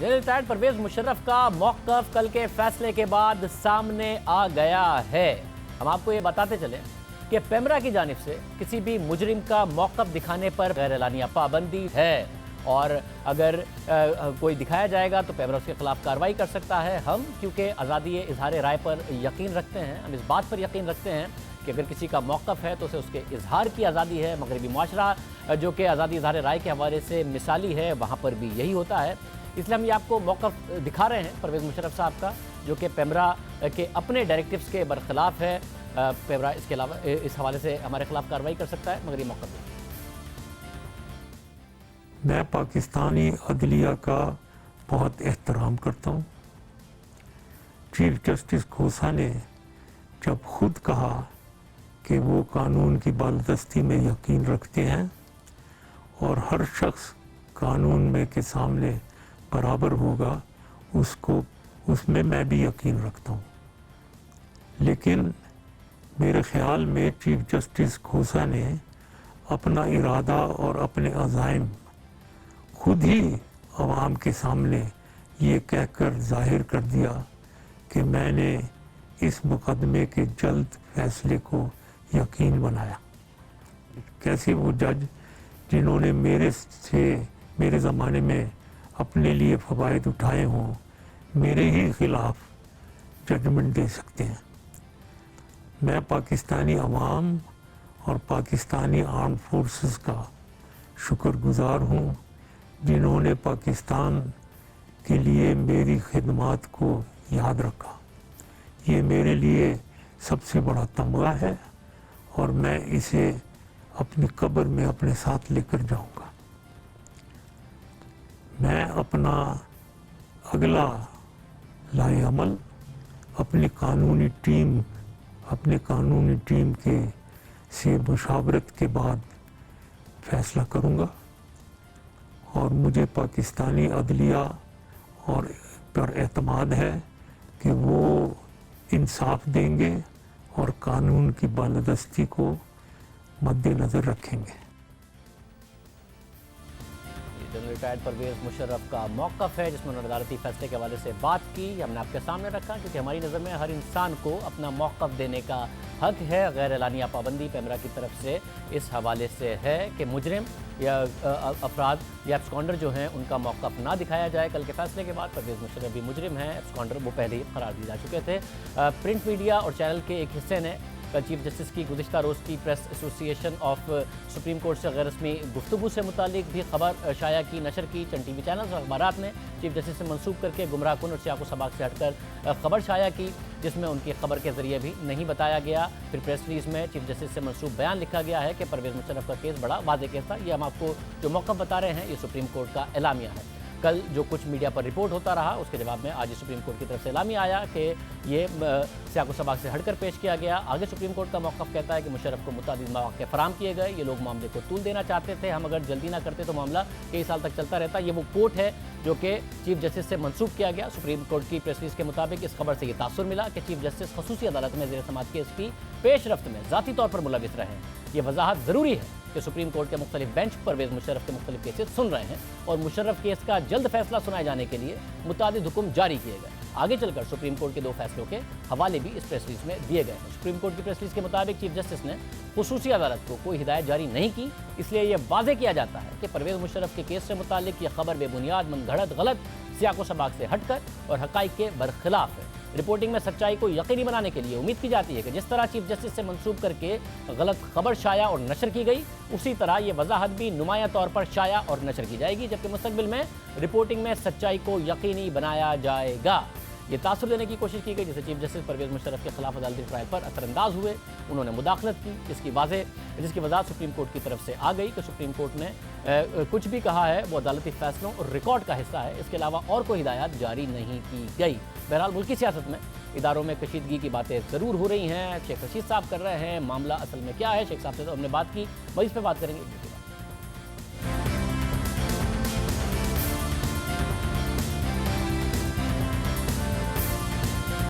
Retired Parvez Musharraf का मौक़िफ़ कल के फैसले के बाद सामने आ गया है। हम आपको ये बताते चलें कि पेमरा की जानिब से किसी भी मुजरिम का मौक़िफ़ दिखाने पर गैर एलानिया पाबंदी है और अगर कोई दिखाया जाएगा तो पेमरा उसके खिलाफ कार्रवाई कर सकता है। हम क्योंकि आज़ादी इजहार राय पर यकीन रखते हैं, हम इस बात पर यकीन रखते हैं कि अगर किसी का मौक़िफ़ है तो उसे उसके इजहार की आज़ादी है। मगरबी मुआशरा जो कि आज़ादी इजहार राय के हवाले से मिसाली है, वहाँ पर भी यही होता है। इसलिए हम ये आपको मौक़िफ़ दिखा रहे हैं परवेज़ मुशर्रफ साहब का, जो कि पेमरा के अपने डायरेक्टिव्स के बरखिलाफ़ है। पेमरा इसके अलावा इस हवाले से हमारे खिलाफ कार्रवाई कर सकता है, मगर ये मौक़िफ़ नहीं। मैं पाकिस्तानी अदलिया का बहुत एहतराम करता हूँ। चीफ जस्टिस खोसा ने जब खुद कहा कि वो कानून की बालदस्ती में यकीन रखते हैं और हर शख्स कानून में के सामने बराबर होगा, उसमें मैं भी यकीन रखता हूँ। लेकिन मेरे ख्याल में चीफ जस्टिस खोसा ने अपना इरादा और अपने अज़ाइम खुद ही अवाम के सामने ये कहकर जाहिर कर दिया कि मैंने इस मुकदमे के जल्द फैसले को यकीन बनाया। कैसे वो जज जिन्होंने मेरे ज़माने में अपने लिए फ़वाइद उठाए हों, मेरे ही ख़िलाफ़ जजमेंट दे सकते हैं। मैं पाकिस्तानी अवाम और पाकिस्तानी आर्म फोर्सेस का शुक्रगुज़ार हूँ, जिन्होंने पाकिस्तान के लिए मेरी खिदमात को याद रखा। ये मेरे लिए सबसे बड़ा तमगा है और मैं इसे अपनी कब्र में अपने साथ लेकर जाऊंगा। मैं अपना अगला लाए अमल अपनी कानूनी टीम के से मुशावरत के बाद फैसला करूंगा और मुझे पाकिस्तानी अदलिया और पर एतमाद है कि वो इंसाफ देंगे और कानून की बालदस्ती को मद्देनज़र रखेंगे। जनरल रिटायर्ड परवेज़ मुशर्रफ का मौक़िफ़ है, जिसमें उन्होंने अदालती फैसले के हवाले से बात की, हमने आपके सामने रखा, क्योंकि हमारी नज़र में हर इंसान को अपना मौक़िफ़ देने का हक है। गैर एलानिया पाबंदी पेमरा की तरफ से इस हवाले से है कि मुजरिम या अफराद या एब्सकॉन्डर जो हैं उनका मौक़िफ़ ना दिखाया जाए। कल के फैसले के बाद परवेज़ मुशर्रफ भी मुजरिम हैं, एब्सकॉन्डर वो पहले ही करार दिए जा चुके थे। प्रिंट मीडिया और चैनल के एक हिस्से ने कल चीफ जस्टिस की गुज़िश्ता रोज़ की press association of supreme court से गैर रस्मी गुफ्तगू से मुतालिक भी खबर शाया की, नशर की। चंद टीवी चैनल्स और अखबारात ने चीफ जस्टिस से मंसूब करके गुमराहकुन और सियाको सबाक से हटकर खबर शाया की, जिसमें उनकी खबर के ज़रिए भी नहीं बताया गया। फिर प्रेस रिलीज़ में चीफ जस्टिस से मंसूब बयान लिखा गया है कि परवेज़ मुशर्रफ का केस बड़ा वाज़ेह केस था। ये हम आपको जो मौक़िफ़ बता रहे हैं, ये सुप्रीम कोर्ट का एलामिया है। कल जो कुछ मीडिया पर रिपोर्ट होता रहा, उसके जवाब में आज सुप्रीम कोर्ट की तरफ से एलामिया आया कि ये सियाको सबाक से हटकर पेश किया गया। आगे सुप्रीम कोर्ट का मौक़िफ़ कहता है कि मुशर्रफ को मुतादिद मौक़े फराहम किए गए, ये लोग मामले को तूल देना चाहते थे। हम अगर जल्दी ना करते तो मामला कई साल तक चलता रहता। ये वो कोर्ट है जो कि चीफ जस्टिस से मंसूब किया गया। सुप्रीम कोर्ट की प्रेस रिलीज़ के मुताबिक इस खबर से ये तासुर मिला कि चीफ जस्टिस खसूसी अदालत में ज़ेर समाअत केस की पेशरफ्त में ज़ाती तौर पर मुलविस रहे हैं। ये वजाहत ज़रूरी है कि सुप्रीम कोर्ट के मुख्तलिफ बेंच परवेज़ मुशर्रफ के मुख्तलिफ केसेस सुन रहे हैं और मुशर्रफ केस का जल्द फैसला सुनाए जाने के लिए मुतादिद हुक्म जारी किए गए। आगे चलकर सुप्रीम कोर्ट के 2 फैसलों के हवाले भी इस प्रेस रिलीज़ में दिए गए हैं। सुप्रीम कोर्ट की प्रेस रिलीज़ के मुताबिक चीफ जस्टिस ने खुसूसी अदालत को कोई हिदायत जारी नहीं की, इसलिए यह वाज़ेह किया जाता है कि परवेज़ मुशर्रफ के केस से मुतालिक यह खबर बेबुनियाद, मनगढ़ंत, गलत, सियाको सबाक से हटकर और हक़ाइक़ के बरखिलाफ़ है। रिपोर्टिंग में सच्चाई को यकीनी बनाने के लिए उम्मीद की जाती है कि जिस तरह चीफ जस्टिस से मंसूब करके गलत खबर शाया और नशर की गई, उसी तरह ये वजाहत भी नुमायां तौर पर शाया और नशर की जाएगी, जबकि मुस्तक़बिल में रिपोर्टिंग में सच्चाई को यकीनी बनाया जाएगा। ये तासुर देने की कोशिश की गई, जिसे चीफ जस्टिस परवेज़ मुशर्रफ के खिलाफ अदालती ट्रायल पर असरअंदाज हुए, उन्होंने मुदाखलत की, जिसकी वजह सुप्रीम कोर्ट की तरफ से आ गई कि सुप्रीम कोर्ट ने कुछ भी कहा है वो अदालती फैसलों और रिकॉर्ड का हिस्सा है, इसके अलावा और कोई हिदायत जारी नहीं की गई। बहरहाल मुल्की सियासत में इदारों में कशीदगी की बातें ज़रूर हो रही हैं। शेख रशीद साहब कर रहे हैं, मामला असल में क्या है, शेख साहब से तो हमने बात की, मज़ीद पे बात करेंगे।